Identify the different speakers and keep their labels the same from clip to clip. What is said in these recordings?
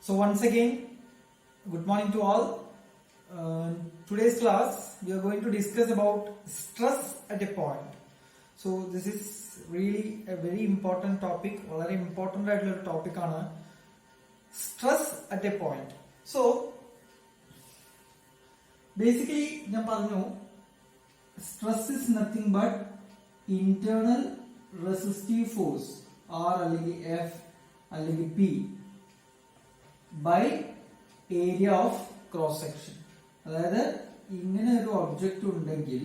Speaker 1: So once again, good morning to all. Today's class we are going to discuss about stress at a point. So this is really a very important topic. Very important topic on stress at a point. So basically, stress is nothing but internal resistive force or F P by area of cross section. അതായത് ഇങ്ങനെ ഒരു object ഉണ്ടെങ്കിൽ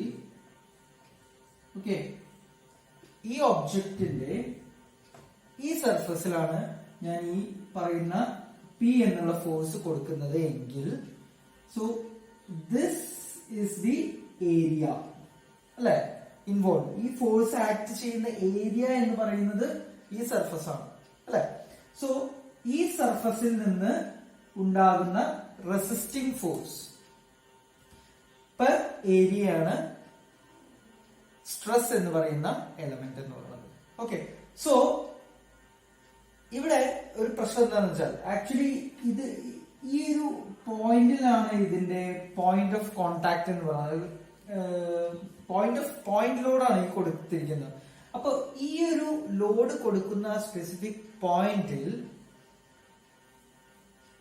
Speaker 1: okay ഈ ഒബ്ജക്റ്റിന്റെ ഈ സർഫസിലാണ് ഞാൻ ഈ പറയുന്ന പി എന്നുള്ള ഫോഴ്സ് കൊടുക്കുന്നത് എങ്കിൽ so this is the area അല്ലെ ഇൻവോൾവ്. ഈ ഫോഴ്സ് ആക്ട് ചെയ്യുന്ന ഏരിയ എന്ന് പറയുന്നത് ഈ സർഫസ് ആണ് അല്ലെ. സോ ഈ സർഫസിൽ നിന്ന് ഉണ്ടാകുന്ന റെസിസ്റ്റിംഗ് ഫോഴ്സ് പെർ ഏരിയയാണ് സ്ട്രെസ് എന്ന് പറയുന്ന എലമെന്റ് എന്ന് പറയുന്നത്. ഓക്കെ, സോ ഇവിടെ ഒരു പ്രശ്നം എന്താണെന്ന് വെച്ചാൽ ആക്ച്വലി ഇത് ഈ ഒരു പോയിന്റിലാണ് ഇതിന്റെ പോയിന്റ് ഓഫ് കോണ്ടാക്ട് എന്ന് പറയുന്നത്. പോയിന്റ് ലോഡാണ് ഈ കൊടുത്തിരിക്കുന്നത്. അപ്പൊ ഈ ഒരു ലോഡ് കൊടുക്കുന്ന സ്പെസിഫിക് പോയിന്റിൽ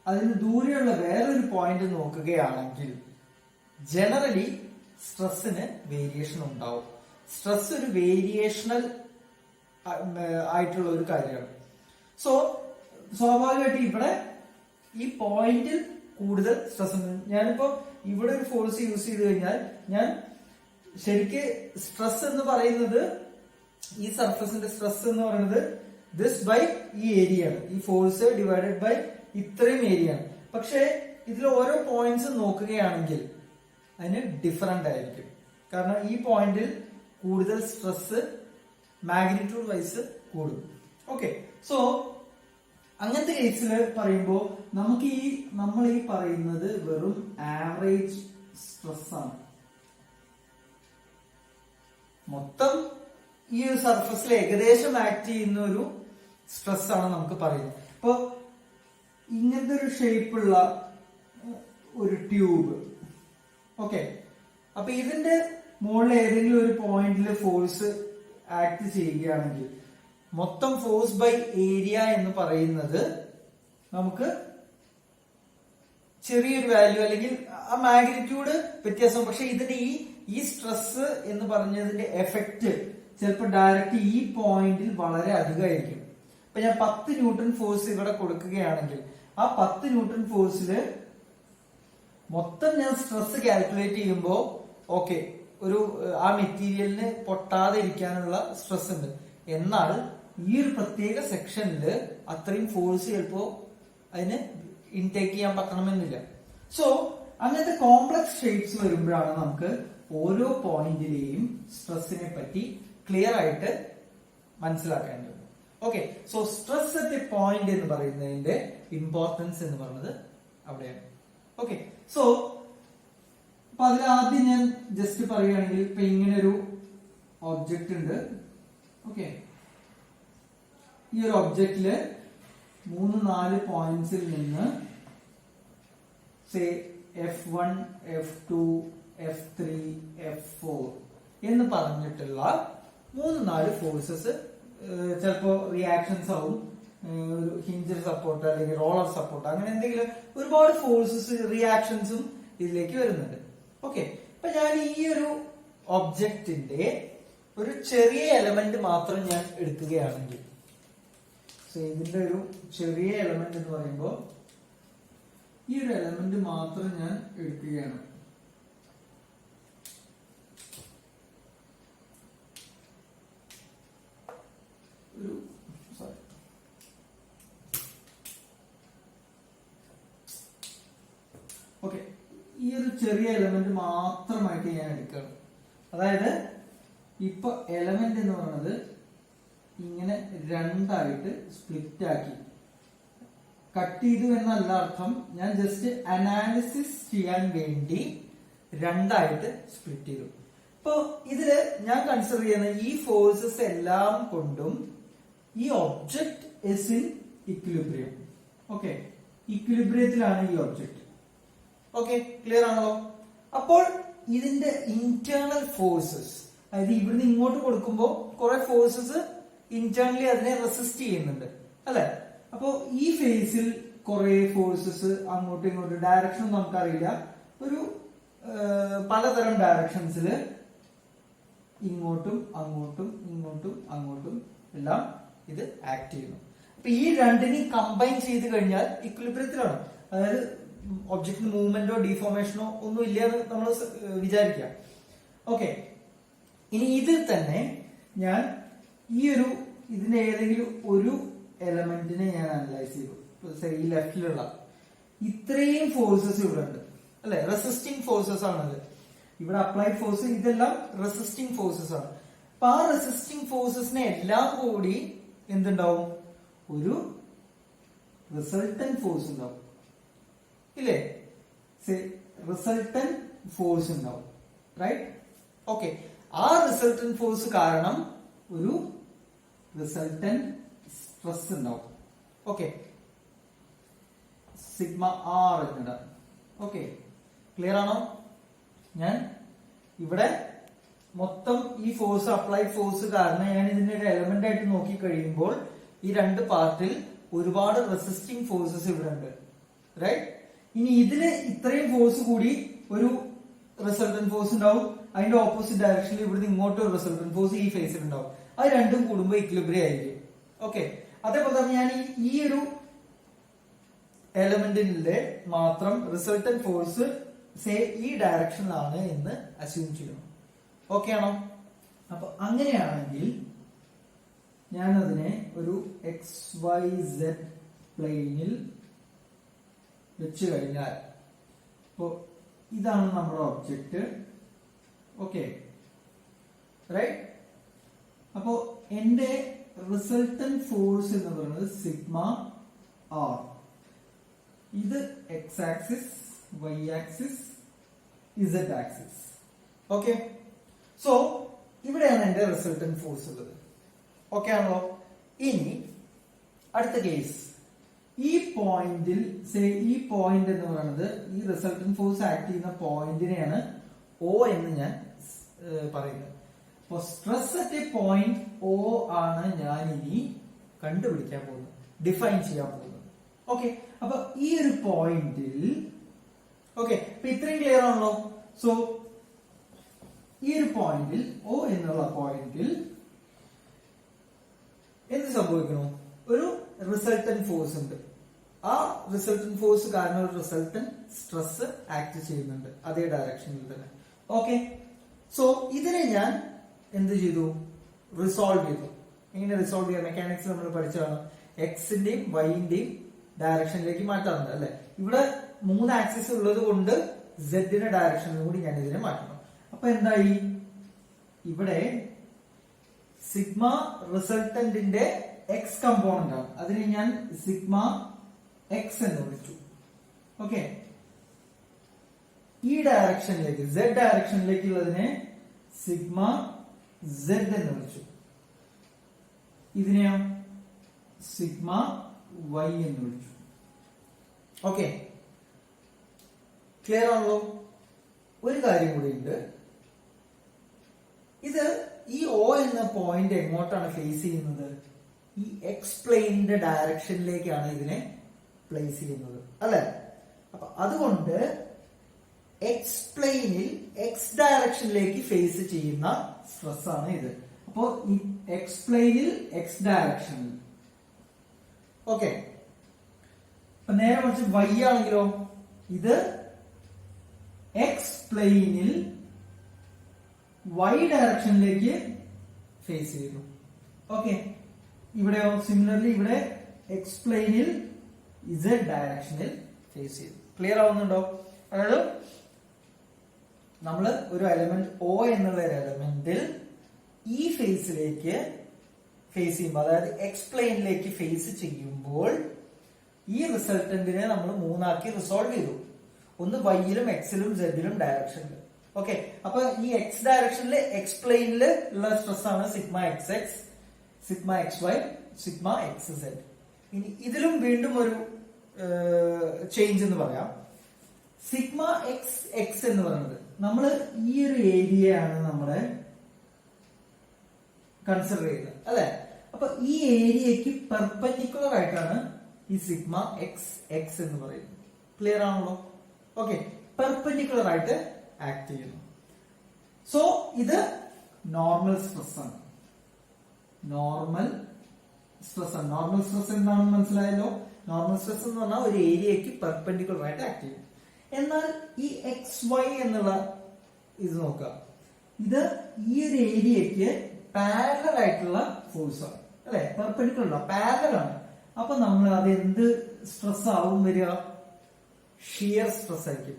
Speaker 1: അതിന് ദൂരെയുള്ള വേറൊരു പോയിന്റ് നോക്കുകയാണെങ്കിൽ ജനറലി സ്ട്രെസ്സിന് വേരിയേഷൻ ഉണ്ടാവും. സ്ട്രെസ് ഒരു വേരിയേഷണൽ ആയിട്ടുള്ള ഒരു കാര്യമാണ്. സോ സ്വാഭാവികമായിട്ട് ഇവിടെ ഈ പോയിന്റിൽ കൂടുതൽ സ്ട്രെസ് ഉണ്ട്. ഞാനിപ്പോ ഇവിടെ ഒരു ഫോഴ്സ് യൂസ് ചെയ്ത് കഴിഞ്ഞാൽ ഞാൻ ശരിക്ക് സ്ട്രെസ് എന്ന് പറയുന്നത് ഈ സർഫസിന്റെ സ്ട്രെസ് എന്ന് പറയുന്നത് ദിസ് ബൈ ഈ ഏരിയ ആണ്. ഈ ഫോഴ്സ് ഡിവൈഡഡ് ബൈ ഇത്രയും ഏരിയ ആണ്. പക്ഷെ ഇതിൽ ഓരോ പോയിന്റ്സ് നോക്കുകയാണെങ്കിൽ അതിന് ഡിഫറെന്റ് ആയിരിക്കും. കാരണം ഈ പോയിന്റിൽ കൂടുതൽ സ്ട്രെസ് മാഗ്നിറ്റ്യൂഡ് വൈസ് കൂടും. ഓക്കെ, സോ അങ്ങനത്തെ കേസിൽ പറയുമ്പോൾ നമ്മൾ ഈ പറയുന്നത് വെറും ആവറേജ് സ്ട്രെസ് ആണ്. മൊത്തം ഈ ഒരു സർഫസിൽ ഏകദേശം ആക്ട് ചെയ്യുന്ന ഒരു സ്ട്രെസ് ആണ് നമുക്ക് പറയുന്നത്. ഇപ്പൊ ഇങ്ങനത്തെ ഒരു ഷേപ്പുള്ള ഒരു ട്യൂബ്, ഓക്കെ, അപ്പൊ ഇതിന്റെ മുകളിൽ ഏതെങ്കിലും ഒരു പോയിന്റിൽ ഫോഴ്സ് ആക്ട് ചെയ്യുകയാണെങ്കിൽ മൊത്തം ഫോഴ്സ് ബൈ ഏരിയ എന്ന് പറയുന്നത് നമുക്ക് ചെറിയൊരു വാല്യൂ അല്ലെങ്കിൽ ആ മാഗ്നിറ്റ്യൂഡ് വ്യത്യാസം. പക്ഷെ ഇതിന്റെ ഈ സ്ട്രെസ് എന്ന് പറഞ്ഞതിന്റെ എഫക്റ്റ് ചിലപ്പോൾ ഡയറക്റ്റ് ഈ പോയിന്റിൽ വളരെ അധികമായിരിക്കും. ഇപ്പൊ ഞാൻ 10 ന്യൂട്ടൺ ഫോഴ്സ് ഇവിടെ കൊടുക്കുകയാണെങ്കിൽ ആ 10 ന്യൂട്ടൺ ഫോഴ്സില് മൊത്തം ഞാൻ സ്ട്രെസ് കാൽക്കുലേറ്റ് ചെയ്യുമ്പോൾ ഓക്കെ ഒരു ആ മെറ്റീരിയലിന് പൊട്ടാതെ ഇരിക്കാനുള്ള സ്ട്രെസ് ഉണ്ട്. എന്നാൽ ഈ ഒരു പ്രത്യേക സെക്ഷനിൽ അത്രയും ഫോഴ്സ് ചിലപ്പോ അതിന് ഇൻടേക്ക് ചെയ്യാൻ പറ്റണമെന്നില്ല. സോ അങ്ങനത്തെ കോംപ്ലക്സ് ഷേപ്സ് വരുമ്പോഴാണ് നമുക്ക് ഓരോ പോയിന്റിലെയും സ്ട്രെസ്സിനെ പറ്റി ക്ലിയർ ആയിട്ട് മനസ്സിലാക്കേണ്ടത്. Okay, so stress at a point എന്ന് പറയുന്നതിന്റെ ഇമ്പോർട്ടൻസ് എന്ന് പറയുന്നത് അവിടെയാണ്. ഓക്കെ, സോ അപ്പൊ അതിലാദ്യം ഞാൻ ജസ്റ്റ് പറയുകയാണെങ്കിൽ ഇപ്പൊ ഇങ്ങനെ ഒരു ഒബ്ജക്റ്റ് ഉണ്ട്. ഓക്കെ, ഈ ഒരു ഒബ്ജക്റ്റില് 3-4 പോയിന്റ്സിൽ നിന്ന് F1, F2, F3, F4 എന്ന് പറഞ്ഞിട്ടുള്ള 3-4 ഫോഴ്സസ് ചിലപ്പോ റിയാക്ഷൻസ് ആവും. ഹിഞ്ചർ സപ്പോർട്ട് അല്ലെങ്കിൽ റോളർ സപ്പോർട്ട് അങ്ങനെ എന്തെങ്കിലും ഒരുപാട് ഫോഴ്സസ് റിയാക്ഷൻസും ഇതിലേക്ക് വരുന്നുണ്ട്. ഓക്കെ, അപ്പൊ ഞാൻ ഈ ഒരു ഒബ്ജക്റ്റിന്റെ ഒരു ചെറിയ എലമെന്റ് മാത്രം ഞാൻ എടുക്കുകയാണെങ്കിൽ ഇതിന്റെ ഒരു ചെറിയ എലമെന്റ് എന്ന് പറയുമ്പോൾ ഈ ഒരു എലമെന്റ് മാത്രം ഞാൻ എടുക്കുകയാണ്. ഓക്കെ, ഈ ഒരു ചെറിയ എലമെന്റ് മാത്രമായിട്ട് ഞാൻ എടുക്കണം. അതായത് ഇപ്പൊ എലമെന്റ് എന്ന് പറയുന്നത് ഇങ്ങനെ രണ്ടായിട്ട് സ്പ്ലിറ്റ് ആക്കി കട്ട് ചെയ്തു എന്നല്ല അർത്ഥം. ഞാൻ ജസ്റ്റ് അനാലിസിസ് ചെയ്യാൻ വേണ്ടി രണ്ടായിട്ട് സ്പ്ലിറ്റ് ചെയ്തു. ഇപ്പൊ ഇതില് ഞാൻ കൺസിഡർ ചെയ്യുന്ന ഈ ഫോഴ്സസ് എല്ലാം കൊണ്ടും ഈ object is in equilibrium. Okay, ഇക്വിലിബ്രിയത്തിലാണ് ഈ ഒബ്ജക്റ്റ്. ഓക്കെ, ക്ലിയർ ആണല്ലോ? അപ്പോൾ ഇതിന്റെ ഇന്റേണൽ ഫോഴ്സസ്, അതായത് ഇവിടുന്ന് ഇങ്ങോട്ട് കൊടുക്കുമ്പോൾ കുറെ ഫോഴ്സസ് ഇന്റേണലി അതിനെ റെസിസ്റ്റ് ചെയ്യുന്നുണ്ട് അല്ലെ? അപ്പോ ഈ ഫേസിൽ കുറെ ഫോഴ്സസ് അങ്ങോട്ടും ഇങ്ങോട്ടും, ഡയറക്ഷൻ നമുക്കറിയില്ല, ഒരു പലതരം ഡയറക്ഷൻസിൽ ഇങ്ങോട്ടും അങ്ങോട്ടും ഇങ്ങോട്ടും അങ്ങോട്ടും എല്ലാം ഇത് ആക്ട് ചെയ്യുന്നു. അപ്പൊ ഈ രണ്ടിനെയും കമ്പൈൻ ചെയ്ത് കഴിഞ്ഞാൽ ഇക്വിലിബ്രിയത്തിലാണ്. അതായത് ഒബ്ജക്റ്റിന് മൂവ്മെന്റോ ഡിഫോർമേഷനോ ഒന്നും ഇല്ലാന്ന് നമ്മൾ വിചാരിക്കാം. ഓക്കെ, ഇനി ഇതിൽ തന്നെ ഞാൻ ഇതിന്റെ ഏതെങ്കിലും ഒരു എലമെന്റിനെ ഞാൻ അനലൈസ് ചെയ്തു. ഈ ലെഫ്റ്റിലുള്ള ഇത്രയും ഫോഴ്സസ് ഇവിടെ ഉണ്ട് അല്ലെ? റെസിസ്റ്റിംഗ് ഫോഴ്സസ് ആണത്. ഇവിടെ അപ്ലൈഡ് ഫോഴ്സ്, ഇതെല്ലാം റെസിസ്റ്റിംഗ് ഫോഴ്സസ് ആണ്. അപ്പൊ ആ റെസിസ്റ്റിംഗ് ഫോഴ്സസിനെ എല്ലാം കൂടി എന്തുണ്ടാവും? ഒരു റിസൾട്ടന്റ് ഫോഴ്സ് ഉണ്ടാവും ഇല്ലേ? റിസൾട്ടന്റ് ഫോഴ്സ് ഉണ്ടാവും, റൈറ്റ്? ഓക്കെ, ആ റിസൾട്ടന്റ് ഫോഴ്സ് കാരണം ഒരു റിസൾട്ടന്റ് സ്ട്രെസ് ഉണ്ടാവും. ഓക്കെ, സിഗ്മ ആർ എന്നിടാം. ഓക്കെ, ക്ലിയർ ആണോ? ഞാൻ ഇവിടെ മൊത്തം ഈ ഫോഴ്സ്, അപ്ലൈഡ് ഫോഴ്സ് കാരണം ഞാൻ ഇതിന്റെ ഒരു എലമെന്റ് ആയിട്ട് നോക്കി കഴിയുമ്പോൾ ഈ രണ്ട് പാർട്ടിൽ ഒരുപാട് റെസിസ്റ്റിംഗ് ഫോഴ്സസ് ഇവിടെ ഉണ്ട്, റൈറ്റ്? ഇനി ഇതിന് ഇത്രയും ഫോഴ്സ് കൂടി ഒരു റിസൾട്ടന്റ് ഫോഴ്സ് ഉണ്ടാവും. അതിന്റെ ഓപ്പോസിറ്റ് ഡയറക്ഷനിൽ ഇവിടുന്ന് ഇങ്ങോട്ട് ഒരു റിസൾട്ടന്റ് ഫോഴ്സ് ഈ ഫേസിൽ ഉണ്ടാവും. അത് രണ്ടും കൂടുമ്പോൾ ഇക്വിലിബ്രിയം ആയിരിക്കും. ഓക്കെ, അതേപോലെ തന്നെ ഞാൻ ഈ ഒരു എലമെന്റിന്റെ മാത്രം റിസൾട്ടന്റ് ഫോഴ്സ് ഈ ഡയറക്ഷനിലാണ് എന്ന് അസ്യൂം ചെയ്യണം. ഓക്കെ ആണോ? അപ്പൊ അങ്ങനെയാണെങ്കിൽ ഞാൻ അതിനെ ഒരു XYZ പ്ലെയിനിൽ വെച്ച് കഴിഞ്ഞാൽ, ഇപ്പോ ഇതാണ് നമ്മുടെ ഒബ്ജക്റ്റ്. Okay, right? അപ്പോ എന്റെ റിസൾട്ടന്റ് ഫോഴ്സ് എന്ന് പറയുന്നത് സിഗ്മ ആർ. ഇത് X axis, Y axis, Z axis. Okay, so ഇവിടെയാണ് എന്റെ റിസൾട്ടന്റ് ഫോഴ്സ് ഉള്ളത്. ഓക്കെ ആണല്ലോ? ഇനി അടുത്ത കേസ്, ഈ പോയിന്റിൽ ഈ പോയിന്റ് എന്ന് പറയുന്നത് ഈ റിസൾട്ടന്റ് ഫോഴ്സ് ആക്ട് ചെയ്യുന്ന പോയിന്റിനെയാണ് O എന്ന് ഞാൻ പറയുന്നത്. അപ്പൊ stress at a point O ആണ് ഞാൻ ഇനി കണ്ടുപിടിക്കാൻ പോകുന്നത്, ഡിഫൈൻ ചെയ്യാൻ പോകുന്നത്. ഓക്കെ, അപ്പൊ ഈ ഒരു പോയിന്റിൽ, ഓക്കെ, അപ്പൊ ഇത്രയും ക്ലിയർ ആണല്ലോ? സോ ഈ ഒരു പോയിന്റിൽ, O എന്നുള്ള പോയിന്റിൽ എന്ത് സംഭവിക്കുന്നു? ഒരു റിസൾട്ടന്റ് ഫോഴ്സ് ഉണ്ട്. ആ റിസൾട്ടന്റ് ഫോഴ്സ് കാരണം ഒരു റിസൾട്ടന്റ് സ്ട്രെസ് ആക്ട് ചെയ്യുന്നുണ്ട് അതേ ഡയറക്ഷനിൽ തന്നെ. ഓക്കെ, സോ ഇതിനെ ഞാൻ എന്ത് ചെയ്തു? റിസോൾവ് ചെയ്തു. എങ്ങനെ റിസോൾവ് ചെയ്യാം? മെക്കാനിക്സ് നമ്മൾ പഠിച്ചതാണ്. എക്സിന്റെയും വൈന്റെയും ഡയറക്ഷനിലേക്ക് മാറ്റാറുണ്ട് അല്ലെ? ഇവിടെ 3 ആക്സിസ് ഉള്ളത് കൊണ്ട് സെഡിന്റെ ഡയറക്ഷനിൽ കൂടി ഞാൻ ഇതിനെ മാറ്റണം. അപ്പൊ എന്തായി? ഇവിടെ സിഗ്മ റിസൾട്ടന്റിന്റെ എക്സ് കമ്പോണന്റ് ആണ്. അതിനെ ഞാൻ സിഗ്മ എക്സ് എന്ന് വിളിച്ചു. ഓക്കെ, ഈ ഡയറക്ഷനിലേക്ക്, Z ഡയറക്ഷനിലേക്കുള്ളതിനെ സിഗ്മ Z എന്ന് വിളിച്ചു. ഇതിനെയോ സിഗ്മ Y എന്ന് വിളിച്ചു. ഓക്കെ, ക്ലിയർ ആണല്ലോ? ഒരു കാര്യം കൂടി ഉണ്ട്. ഇത് ഈ O എന്ന പോയിന്റ് എങ്ങോട്ടാണ് ഫേസ് ചെയ്യുന്നത്? ഈ എക്സ് പ്ലെയിനിന്റെ ഡയറക്ഷനിലേക്കാണ് ഇതിനെ പ്ലേസ് ചെയ്യുന്നത് അല്ലെ? അപ്പൊ അതുകൊണ്ട് എക്സ് പ്ലെയിനിൽ എക്സ് ഡയറക്ഷനിലേക്ക് ഫേസ് ചെയ്യുന്ന സ്ട്രെസ് ആണ് ഇത്. അപ്പോ ഈ എക്സ് പ്ലെയിനിൽ എക്സ് ഡയറക്ഷനിൽ. ഓക്കെ, അപ്പൊ നേരെ മറിച്ച് Y ആണെങ്കിലോ, ഇത് എക്സ് പ്ലെയിനിൽ Y ഡയറക്ഷനിലേക്ക് ഫേസ് ചെയ്യുന്നു. ഓക്കെ, ഇവിടെയോ സിമിലർലി ഇവിടെ എക്സ് പ്ലെയിനിൽ Z ഡയറക്ഷനിൽ ഫേസ് ചെയ്തു. ക്ലിയർ ആവുന്നുണ്ടോ? അതായത് നമ്മള് ഒരു എലമെന്റ് O എന്നുള്ള ഒരു എലമെന്റിൽ ഈ ഫേസിലേക്ക് ഫേസ് ചെയ്യുമ്പോൾ, അതായത് എക്സ് പ്ലെയിനിലേക്ക് ഫേസ് ചെയ്യുമ്പോൾ ഈ റിസൾട്ടന്റിനെ നമ്മൾ 3 ആക്കി റിസോൾവ് ചെയ്തു. ഒന്ന് വൈയിലും എക്സിലും സെഡിലും ഡയറക്ഷനിലും. ഓക്കെ, അപ്പൊ ഈ എക്സ് ഡയറക്ഷനിൽ എക്സ് പ്ലെയിനിൽ ഉള്ള സ്ട്രെസ് ആണ് sigma X x, sigma x y, sigma x z. ഇനി ഇതിലും വീണ്ടും ഒരു ചേഞ്ച് എന്ന് പറയാം. സിഗ്മ എക്സ് എക്സ് എന്ന് പറയുന്നത് നമ്മൾ ഈ ഒരു ഏരിയയാണ് നമ്മുടെ കൺസിഡർ ചെയ്യുന്നത് അല്ലെ. അപ്പൊ ഈ ഏരിയക്ക് പെർപെൻഡിക്കുലർ ആയിട്ടാണ് ഈ സിഗ്മ എക്സ് എക്സ് എന്ന് പറയുന്നത്. ക്ലിയർ ആണല്ലോ? ഓക്കെ, പെർപെൻഡിക്കുലർ ആയിട്ട് ആക്ട് ചെയ്യുന്നു. സോ ഇത് നോർമൽ സ്ട്രെസ് ആണ്. നോർമൽ സ്ട്രെസ് ആണ്. നോർമൽ സ്ട്രെസ് എന്താണെന്ന് മനസ്സിലായല്ലോ? നോർമൽ സ്ട്രെസ് എന്ന് പറഞ്ഞാൽ ഒരു ഏരിയക്ക് പെർപെൻഡിക്കുലർ ആയിട്ട് ആക്ട് ചെയ്യും. എന്നാൽ ഈ എക്സ് വൈ എന്നുള്ള ഇത് നോക്കുക, ഇത് ഈ ഒരു ഏരിയക്ക് പാരലൽ ആയിട്ടുള്ള ഫോഴ്സ് ആണ് അല്ലെ. പെർപെൻഡിക്കുലർ പാരലൽ ആണ്. അപ്പൊ നമ്മൾ അത് എന്ത് സ്ട്രെസ് ആവും വരിക? ഷിയർ സ്ട്രെസ് ആയിരിക്കും.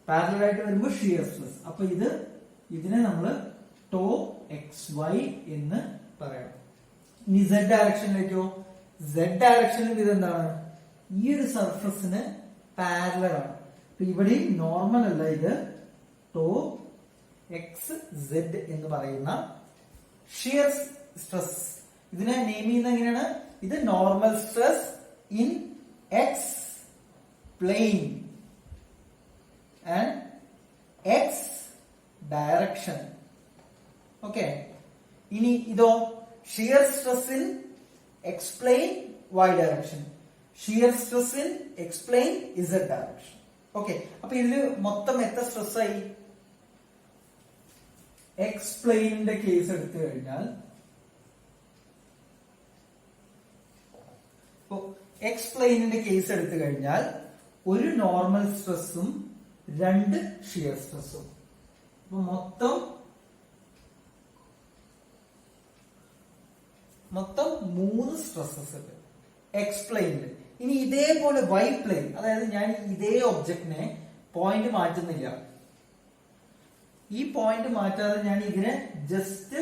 Speaker 1: പാരലൽ ആയിട്ട് വരുമ്പോൾ ഷിയർ സ്ട്രെസ്. അപ്പൊ ഇതിനെ നമ്മൾ ടോ എക്സ് വൈ എന്ന് പറയാം. ഇനി സെഡ് ഡയറക്ഷനിലേക്കോ? സെഡ് ഡയറക്ഷനിലും ഇതെന്താണ്? ഈ ഒരു സർഫസിന് പാരലൽ ആണ്. അപ്പൊ ഇവിടെയും നോർമൽ അല്ല, ഇത് ടോ എക്സ് സെഡ് എന്ന് പറയുന്ന ഷിയർ സ്ട്രെസ്. ഇതിനെ നെയിം ചെയ്യുന്നത് എങ്ങനെയാണ്? ഇത് normal stress in x plane and x direction. Okay, ഇനി ഇതോ shear stress in x plane y direction, shear stress in x plane z direction. Okay, അപ്പൊ ഇതില് മൊത്തം എത്ര സ്ട്രെസ് ആയി? എക്സ് പ്ലെയിനിന്റെ കേസ് എടുത്തു കഴിഞ്ഞാൽ എക്സ് പ്ലെയിനിന്റെ കേസ് എടുത്തു കഴിഞ്ഞാൽ ഒരു നോർമൽ സ്ട്രെസ്സും 2 ഷിയർ സ്ട്രെസ്സും. അപ്പൊ മൊത്തം 3 സ്ട്രെസ്സസ് ഉണ്ട് എക്സ് പ്ലെയിനിൽ. ഇനി ഇതേപോലെ വൈ പ്ലെയിൻ, അതായത് ഞാൻ ഇതേ ഒബ്ജക്റ്റിനെ പോയിന്റ് മാറ്റുന്നില്ല, ഈ പോയിന്റ് മാറ്റാതെ ഞാൻ ഇതിനെ ജസ്റ്റ്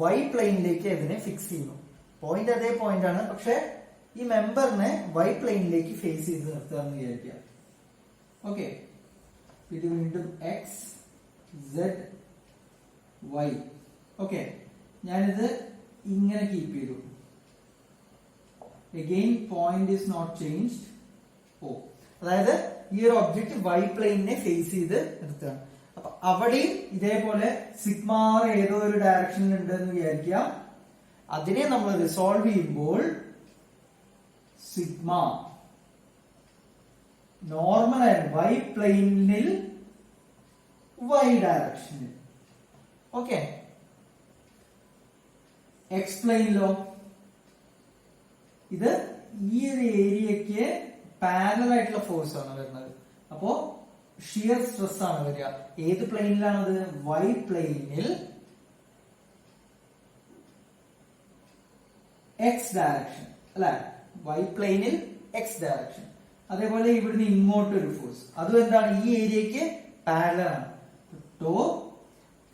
Speaker 1: വൈ പ്ലെയിനിലേക്ക് ഇതിനെ ഫിക്സ് ചെയ്യുന്നു. പോയിന്റ് അതേ പോയിന്റ് ആണ്, പക്ഷെ ഈ മെമ്പറിനെ വൈ പ്ലെയിനിലേക്ക് ഫേസ് ചെയ്ത് നിർത്തുക എന്ന് വിചാരിക്കുക. ഓക്കെ, ഇത് വീണ്ടും എക്സ് സെഡ് വൈ. ഓക്കെ, ഞാനിത് ഇങ്ങനെ കീപ്പ് ചെയ്തു. Again point is not changed. അതായത് ഈ ഒരു ഒബ്ജക്റ്റ് വൈ പ്ലെയിനെ ഫേസ് ചെയ്ത് നിർത്തുകയാണ്. അപ്പൊ അവിടെയും ഇതേപോലെ സിഗ്മ ആർ ഏതോ ഒരു ഡയറക്ഷനിൽ ഉണ്ട് എന്ന് വിചാരിക്കാം. അതിനെ നമ്മൾ റിസോൾവ് ചെയ്യുമ്പോൾ സിഗ്മ നോർമൽ ആയിട്ട് വൈ പ്ലെയിനിൽ വൈ ഡയറക്ഷനിൽ. ഓക്കെ, എക്സ് പ്ലെയിനിലോ ഇത് ഈ ഒരു ഏരിയക്ക് പാരലൽ ആയിട്ടുള്ള ഫോഴ്സ് ആണ് വരുന്നത്. അപ്പോ ഷിയർ സ്ട്രെസ് ആണ് വരിക. ഏത് പ്ലെയിനിലാണത്? വൈ പ്ലെയിനിൽ എക്സ് ഡയറക്ഷൻ അല്ലെ, വൈ പ്ലെയിനിൽ എക്സ് ഡയറക്ഷൻ. അതേപോലെ ഇവിടുന്ന് ഇങ്ങോട്ടൊരു ഫോഴ്സ്, അതും എന്താണ്? ഈ ഏരിയക്ക് പാരലൽ ആണ്. ടോ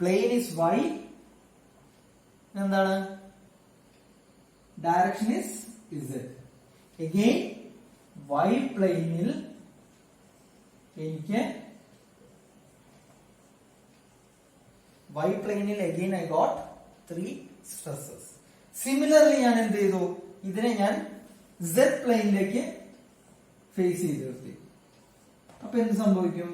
Speaker 1: പ്ലെയിൻ ഇസ് വൈ, എന്താണ്? Direction is Z. Again y പ്ലെയിനിൽ എനിക്ക് y പ്ലെയിനിൽ again I got 3 stresses. Similarly ഞാൻ എന്ത് ചെയ്തു? ഇതിനെ ഞാൻ Z പ്ലെയിനിലേക്ക് ഫേസ് ചെയ്ത് നിർത്തി. അപ്പൊ എന്ത് സംഭവിക്കും?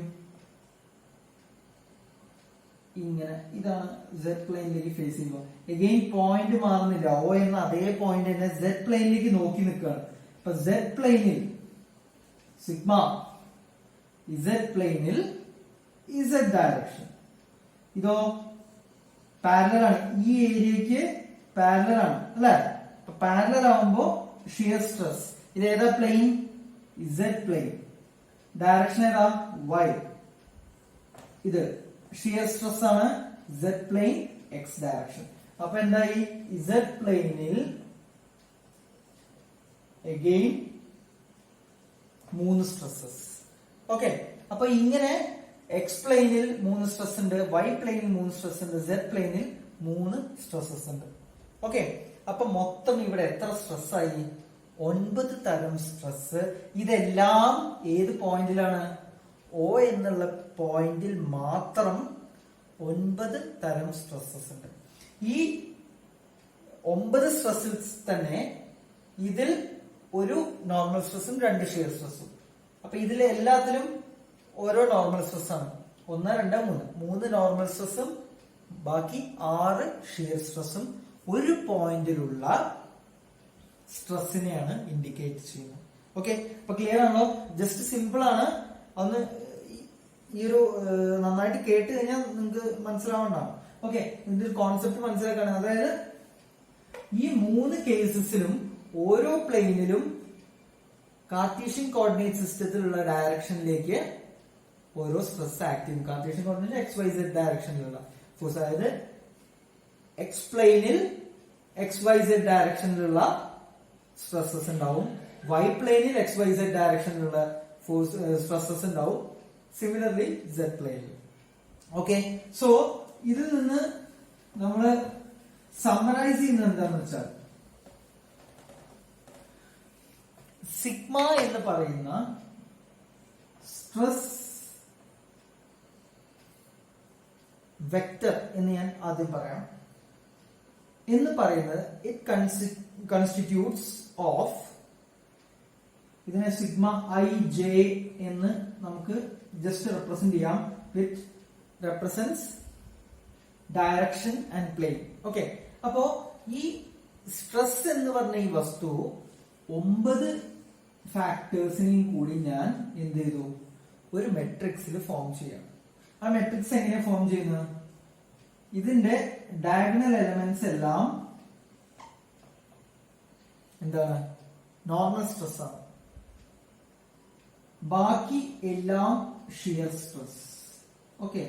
Speaker 1: ഇങ്ങനെ, ഇതാണ് Z പ്ലെയിനിലേക്ക് ഫേസ് ചെയ്യുമ്പോൾ എഗെയിൻ പോയിന്റ് മാറുന്നില്ല. O എന്ന അതേ പോയിന്റ് തന്നെ Z പ്ലെയിനിലേക്ക് നോക്കി നിൽക്കുകയാണ്. അപ്പൊ Z പ്ലെയിനിൽ സിഗ്മ Z പ്ലെയിനിൽ Z ഡയറക്ഷൻ. ഇതോ പാരലൽ ആണ്, ഈ ഏരിയക്ക് പാരലൽ ആണ് അല്ലെ. അപ്പൊ പാരലൽ ആവുമ്പോ ഷിയർ സ്ട്രെസ്. ഇത് ഏതാ പ്ലെയിൻ? Z plane. ഡയറക്ഷൻ ഏതാ? Y. ഇത് ഷിയർ സ്ട്രെസ് ആണ് Z പ്ലെയിൻ എക്സ് ഡയറക്ഷൻ. അപ്പൊ എന്തായി? Z പ്ലെയിനിൽ അഗെയിൻ 3 സ്ട്രെസ്സസ്. ഓക്കെ, അപ്പൊ ഇങ്ങനെ എക്സ് പ്ലെയിനിൽ 3 സ്ട്രെസ് ഉണ്ട്, വൈ പ്ലെയിനിൽ 3 സ്ട്രെസ് ഉണ്ട്, Z പ്ലെയിനിൽ 3 സ്ട്രെസ്സസ് ഉണ്ട്. ഓക്കെ, അപ്പൊ മൊത്തം ഇവിടെ എത്ര സ്ട്രെസ് ആയി? 9 തരം സ്ട്രെസ്. ഇതെല്ലാം ഏത് പോയിന്റിലാണ്? O എന്നുള്ള പോയിന്റിൽ മാത്രം 9 തരം സ്ട്രെസ്സസ് ഉണ്ട്. ഈ 9 സ്ട്രെസ്സിൽ തന്നെ ഇതിൽ ഒരു നോർമൽ സ്ട്രെസ്സും 2 ഷിയർ സ്ട്രെസ്സും. അപ്പൊ ഇതിലെ എല്ലാത്തിലും ഓരോ നോർമൽ സ്ട്രെസ് ആണ്. 1, 2, 3 നോർമൽ സ്ട്രെസ്സും ബാക്കി 6 ഷിയർ സ്ട്രെസ്സും ഒരു പോയിന്റിലുള്ള സ്ട്രെസ്സിനെയാണ് ഇൻഡിക്കേറ്റ് ചെയ്യുന്നത്. ഓക്കെ, അപ്പൊ ക്ലിയർ ആണല്ലോ? ജസ്റ്റ് സിമ്പിൾ ആണ്. ഒന്ന് ഈ ഒരു നന്നായിട്ട് കേട്ട് കഴിഞ്ഞാൽ നിങ്ങൾക്ക് മനസ്സിലാവണ്ടാണ്. ഓക്കെ, ഇതിന്റെ ഒരു കോൺസെപ്റ്റ് മനസ്സിലാക്കാണ്. അതായത് ഈ 3 കേസസിലും ഓരോ പ്ലെയിനിലും കാർട്ടീഷ്യൻ കോർഡിനേറ്റ് സിസ്റ്റത്തിലുള്ള ഡയറക്ഷനിലേക്ക് ഓരോ സ്ട്രെസ് ആക്ട് ചെയ്യും. കാർട്ടീഷ്യൻ കോർഡിനേറ്റ് XYZ ഡയറക്ഷനിലുള്ള ഫോഴ്സ്, അതായത് എക്സ് പ്ലെയിനിൽ XYZ ഡയറക്ഷനിലുള്ള സ്ട്രെസ്സസ് ഉണ്ടാവും, Y പ്ലെയിനിൽ XYZ ഡയറക്ഷനിലുള്ള ഫോഴ്സ് സ്ട്രെസ്സസ് ഉണ്ടാവും, സിമിലർലി Z പ്ലെയിനിൽ. ഓക്കെ, സോ ഇതിൽ നിന്ന് നമ്മൾ സമ്മറൈസ് ചെയ്യുന്നത് എന്താണെന്ന് വെച്ചാൽ സിഗ്മ എന്ന് പറയുന്ന സ്ട്രെസ് വെക്ടർ എന്ന് ഞാൻ ആദ്യം പറയാം. എന്ന് പറയുന്നത് ഇറ്റ് കൺസ്റ്റിറ്റ്യൂട്ട്സ് ഓഫ്, ഇതിനെ സിഗ്മ ഐ ജെ എന്ന് നമുക്ക് ജസ്റ്റ് റെപ്രസെന്റ് ചെയ്യാം. With represents direction and plane. Okay, അപ്പോ ഈ സ്ട്രെസ് എന്ന് പറഞ്ഞ ഈ വസ്തു 9 ഫാക്ടേഴ്സിനെയും കൂടി ഞാൻ എന്ത് ചെയ്തു, ഒരു മെട്രിക്സിൽ ഫോം ചെയ്യാം. ആ മെട്രിക്സ് എങ്ങനെ ഫോം ചെയ്യുന്നത്? ഇതിന്റെ ഡയഗണൽ എലമെന്റ്സ് എല്ലാം എന്താണ്, നോർമൽ സ്ട്രെസ് ആണ്. ബാക്കി എല്ലാം ഷിയർ സ്ട്രെസ്. ഓക്കെ,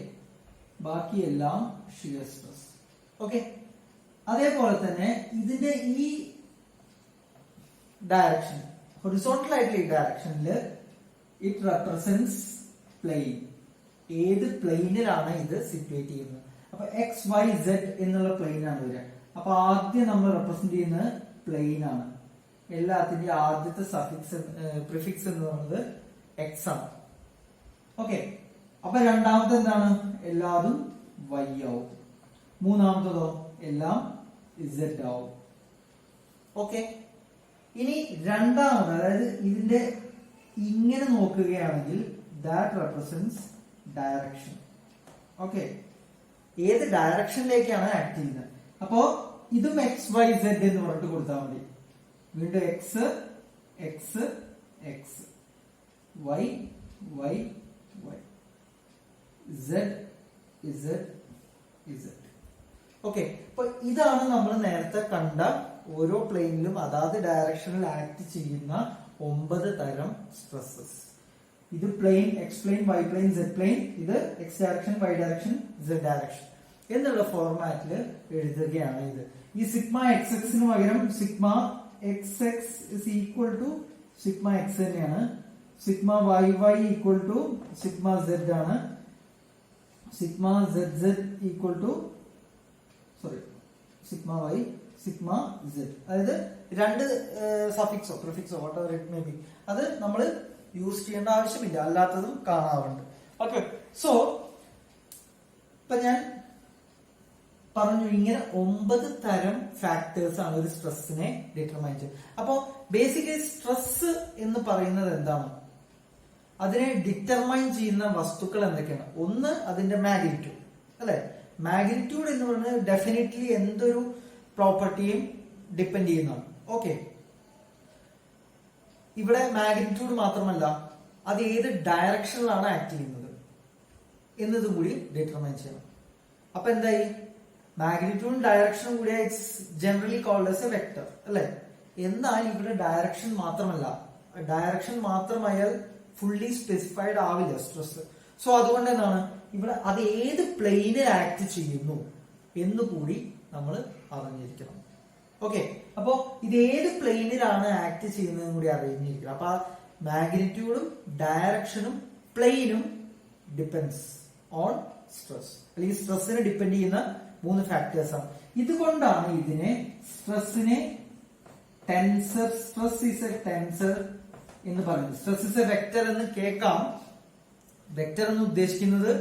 Speaker 1: ബാക്കി എല്ലാം ഷിയർ സ്ട്രെസ്. ഓക്കെ, അതേപോലെ തന്നെ ഇതിന്റെ ഈ ഡയറക്ഷൻ, ഹൊറിസോണ്ടൽ ആയിട്ടുള്ള ഈ ഡയറക്ഷനിൽ ഇറ്റ് റെപ്രസെന്റ്സ് പ്ലെയിൻ. ഏത് പ്ലെയിനിലാണ് ഇത് സിറ്റുവേറ്റ് ചെയ്യുന്നത്? അപ്പൊ XYZ എന്നുള്ള പ്ലെയിൻ ആണ് വരിക. അപ്പൊ ആദ്യം നമ്മൾ റെപ്രസെന്റ് ചെയ്യുന്നത് പ്ലെയിൻ ആണ്. എല്ലാത്തിന്റെയും ആദ്യത്തെ സഫിക്സ് പ്രിഫിക്സ് എന്ന് പറയുന്നത് X ആണ്. ഓക്കെ, അപ്പൊ രണ്ടാമത്തെ എന്താണ്? എല്ലാതും Y ആവും. മൂന്നാമത്തതോ എല്ലാം Z ആവും. ഓക്കെ, ഇനി രണ്ടാമത്, അതായത് ഇതിന്റെ ഇങ്ങനെ നോക്കുകയാണെങ്കിൽ ദാറ്റ് റെപ്രസെന്റ്സ് ഡയറക്ഷൻ. ഓക്കെ, ഏത് ഡയറക്ഷനിലേക്കാണ് ആക്ട് ചെയ്യുന്നത്? അപ്പോ ഇതും XYZ എന്ന് പറഞ്ഞിട്ട് കൊടുത്താൽ മതി. വീണ്ടും X X X, Y Y Y, Z Z Z. Okay, അപ്പൊ ഇതാണ് നമ്മൾ നേരത്തെ കണ്ട ഓരോ പ്ലെയിനിലും അതാത് ഡയറക്ഷനിൽ ആക്ട് ചെയ്യുന്ന 9 തരം സ്ട്രെസ്സസ്. ഇത് plane, X plane, Y plane, Z plane. ഇത് X direction, Y direction, Z direction എന്നുള്ള ഫോർമാറ്റിൽ എഴുതുകയാണ്. ഇത് ഈ സിഗ്മ എക്സ് എക്സിന് പകരം sigma X X is equal to sigma X തന്നെയാണ്. Sigma Y Y equal to sigma Z ആണ്. Sigma Z Z equal to sigma Y sigma Z. അതായത് 2 സഫിക്സോ പ്രിഫിക്സോ whatever it may be അത് നമ്മൾ use ചെയ്യേണ്ട ആവശ്യമില്ല, അല്ലാത്തതും കാണാറുണ്ട്. ഓക്കെ, സോ ഇപ്പൊ ഞാൻ പറഞ്ഞു ഇങ്ങനെ 9 തരം ഫാക്ടേഴ്സ് ആണ് ഒരു സ്ട്രെസ്സിനെ ഡിറ്റർമൈൻ ചെയ്യുന്നത്. അപ്പോ ബേസിക്കലി സ്ട്രെസ് എന്ന് പറയുന്നത് എന്താണ്? അതിനെ ഡിറ്റർമൈൻ ചെയ്യുന്ന വസ്തുക്കൾ എന്തൊക്കെയാണ്? ഒന്ന് അതിന്റെ മാഗ്നിറ്റ്യൂഡ്, അല്ലെ? മാഗ്നിറ്റ്യൂഡ് എന്ന് പറയുന്നത് ഡെഫിനറ്റ്ലി എന്തൊരു പ്രോപ്പർട്ടിയും ഡിപ്പെൻഡ് ചെയ്യുന്നതാണ്. ഓക്കെ, ഇവിടെ മാഗ്നിറ്റ്യൂഡ് മാത്രമല്ല, അത് ഏത് ഡയറക്ഷനിലാണ് ആക്ട് ചെയ്യുന്നത് എന്നതും കൂടി ഡിറ്റർമൈൻ ചെയ്യണം. അപ്പൊ എന്തായി? മാഗ്നിറ്റ്യൂഡും ഡയറക്ഷനും കൂടി it's generally called as a vector, അല്ലെ? എന്നാൽ ഇവിടെ ഡയറക്ഷൻ മാത്രമല്ല, ഡയറക്ഷൻ മാത്രമായാൽ ഫുള്ളി സ്പെസിഫൈഡ് ആവില്ല സ്ട്രെസ്. സോ അതുകൊണ്ട് എന്താണ് ഇവിടെ അത് ഏത് പ്ലെയിനിൽ ആക്ട് ചെയ്യുന്നു എന്നുകൂടി നമ്മൾ അറിഞ്ഞിരിക്കണം. ഓക്കെ, അപ്പോ ഇത് ഏത് പ്ലെയിനിലാണ് ആക്ട് ചെയ്യുന്നതെന്ന് കൂടി അറിഞ്ഞിരിക്കണം. അപ്പൊ മാഗ്നിറ്റ്യൂഡും ഡയറക്ഷനും പ്ലെയിനും ഡിപ്പെൻഡ്സ് ഓൺ സ്ട്രെസ്, അല്ലെങ്കിൽ സ്ട്രെസ്സിനെ ഡിപ്പെൻഡ് ചെയ്യുന്ന 3 ഫാക്ടേഴ്സ് ആണ്. ഇതുകൊണ്ടാണ് ഇതിനെ സ്ട്രെസ്സിനെ tensor, stress is a tensor എന്ന് പറയുന്നത്. സ്ട്രെസ് ഈസ് എ വെക്ടർ എന്ന് കേൾക്കാം. വെക്ടർ എന്ന് ഉദ്ദേശിക്കുന്നത്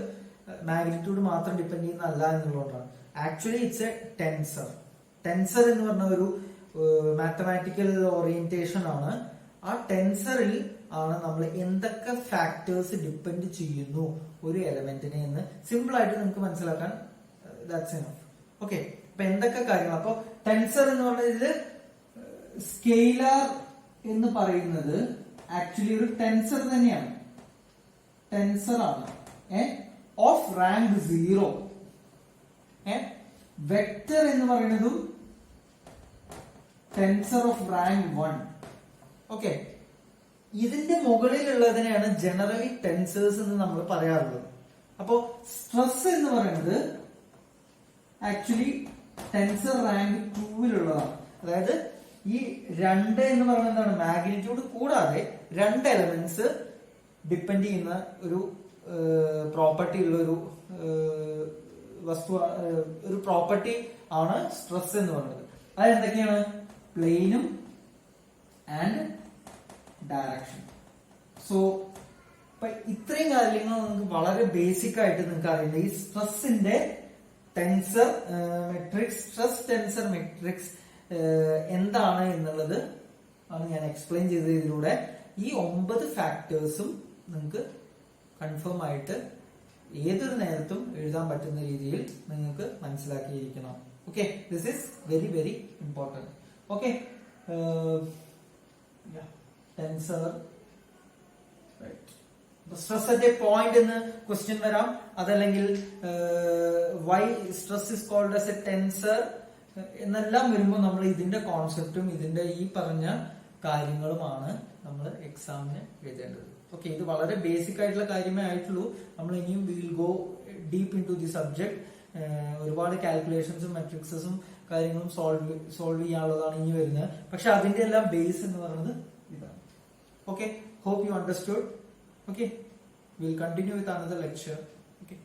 Speaker 1: മാഗ്നിറ്റ്യൂഡ് മാത്രം ഡിപ്പെൻഡ് ചെയ്യുന്ന അല്ല എന്നുള്ളതുകൊണ്ടാണ്. Actually it's a tensor. Tensor എന്ന് പറഞ്ഞ ഒരു മാത്തമാറ്റിക്കൽ ഓറിയന്റേഷൻ ആണ് ആ ടെൻസറിൽ ആണ് നമ്മൾ എന്തൊക്കെ ഫാക്ടേഴ്സ് ഡിപ്പെൻഡ് ചെയ്യുന്നു ഒരു എലമെന്റിനെ എന്ന് സിമ്പിൾ ആയിട്ട് നിങ്ങൾക്ക് മനസ്സിലാക്കാൻ ദാറ്റ്സ് എനഫ്. ഓക്കെ, അപ്പൊ എന്തൊക്കെ കാര്യങ്ങൾ. അപ്പൊ ടെൻസർ എന്ന് പറയുന്നത് സ്കെയിലർ എന്ന് പറയുന്നത് ആക്ച്വലി ഒരു ടെൻസർ തന്നെയാണ്. ടെൻസർ ആണ് ഓഫ് റാങ്ക് 0. വെക്ടർ എന്ന് പറയുന്നതും ടെൻസർ ഓഫ് റാങ്ക് 1. ഓക്കെ, ഇതിന്റെ മുകളിലുള്ളതിനെയാണ് ജനറലി ടെൻസേഴ്സ് എന്ന് നമ്മൾ പറയാറുള്ളത്. അപ്പോ സ്ട്രെസ് എന്ന് പറയുന്നത് ആക്ച്വലി ടെൻസർ റാങ്ക് 2-ലുള്ളതാണ്. അതായത് ഈ 2 എന്ന് പറയുന്നത് എന്താണ്, മാഗ്നിറ്റ്യൂഡ് കൂടാതെ 2 എലമെന്റ്സ് ഡിപ്പെൻഡ് ചെയ്യുന്ന ഒരു പ്രോപ്പർട്ടി ഉള്ള ഒരു വസ്തു, ഒരു പ്രോപ്പർട്ടി ആണ് സ്ട്രെസ് എന്ന് പറയുന്നത്. അത് എന്തൊക്കെയാണ്, പ്ലെയിനും ആൻഡ് ഡയറക്ഷൻ. സോ ഇപ്പൊ ഇത്രയും കാര്യങ്ങൾ നിങ്ങൾക്ക് വളരെ ബേസിക് ആയിട്ട് നിങ്ങൾക്ക് അറിയില്ല. ഈ സ്ട്രെസ്സിന്റെ tensor matrix, stress tensor matrix എന്താണ് എന്നുള്ളത് ആണ് ഞാൻ എക്സ്പ്ലെയിൻ ചെയ്തതിലൂടെ. ഈ 9 ഫാക്ടേഴ്സും നിങ്ങൾക്ക് കൺഫേം ആയിട്ട് ഏതൊരു നേരത്തും എഴുതാൻ പറ്റുന്ന രീതിയിൽ നിങ്ങൾക്ക് മനസ്സിലാക്കിയിരിക്കണം. Okay, this is very very important. Okay, tensor stress at a point എന്ന് ക്വസ്റ്റ്യൻ വരാം. അതല്ലെങ്കിൽ why stress is called as a tensor എന്നെല്ലാം വരുമ്പോൾ നമ്മൾ ഇതിന്റെ കോൺസെപ്റ്റും ഇതിന്റെ ഈ പറഞ്ഞ കാര്യങ്ങളുമാണ് നമ്മൾ എക്സാമിന് എഴുതേണ്ടത്. ഓക്കെ, ഇത് വളരെ ബേസിക് ആയിട്ടുള്ള കാര്യമേ ആയിട്ടുള്ളൂ. നമ്മൾ ഇനിയും will go deep into the subject. ഒരുപാട് കാൽക്കുലേഷൻസും മെട്രിക്സും കാര്യങ്ങളും സോൾവ് ചെയ്യാനുള്ളതാണ് ഇനി വരുന്നത്. പക്ഷെ അതിന്റെ എല്ലാം ബേസ് എന്ന് പറയുന്നത് ഇതാണ്. Okay, hope you understood. Okay, we'll continue with another lecture. Okay.